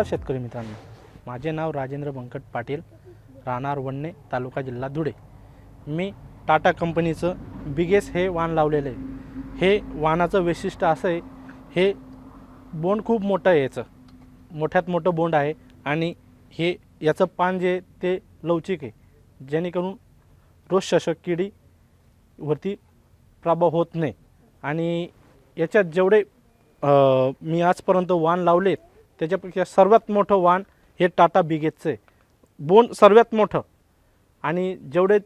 शेतकरी मित्रांनो, माझे नाव राजेंद्र बंकट पाटील, राहणार वन्ने, तालुका जिल्हा धुळे। मी टाटा कंपनीचं बिगेस हे वाण लावलेलं आहे। हे वाणाचं वैशिष्ट्य असं आहे, हे बोंड खूप मोठं आहे, याचं मोठ्यात मोठं बोंड आहे आणि हे याचं पान जे ते लवचिक आहे, जेणेकरून रोज शोषक किडी वरती प्रभाव होत नाही। आणि याच्यात जेवढे मी आजपर्यंत वाण लावले त्याच्यापेक्षा सर्वात मोठं वाण हे टाटा बिगेसचं आहे। बोंड सर्वात मोठं आणि जेवढे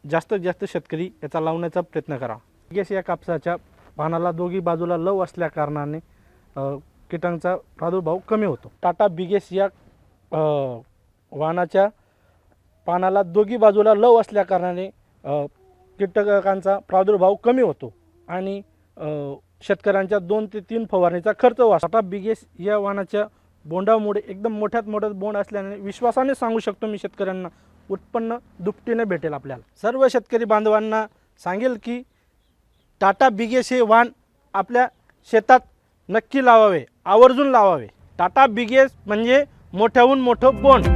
जास्तीत जास्त शेतकरी याचा लावण्याचा प्रयत्न करा। बिगेस या कापसाच्या पानाला दोघी बाजूला लव असल्या कारणाने कीटांचा प्रादुर्भाव कमी होतो। टाटा बिगेस या वाणाच्या पानाला दोघी बाजूला लव असल्या कारणाने कीटकांचा प्रादुर्भाव कमी होतो आणि शेतकऱ्यांच्या 2 ते 3 फवारणीचा खर्च वाचतो। टाटा बिगेस या वाणाच्या बोंडामुळे एकदम मोठ्यात मोठं बोंड असल्याने विश्वासाने सांगू शकतो मी शेतकऱ्यांना उत्पन्न दुपटीने भेटेल। आपल्याला सर्व शेतकरी बांधवांना सांगेल की टाटा बिगेस हे वाण आपल्या शेतात नक्की लावावे, आवर्जून लावावे। टाटा बिगेस म्हणजे मोठ्याहून मोठं बोंड।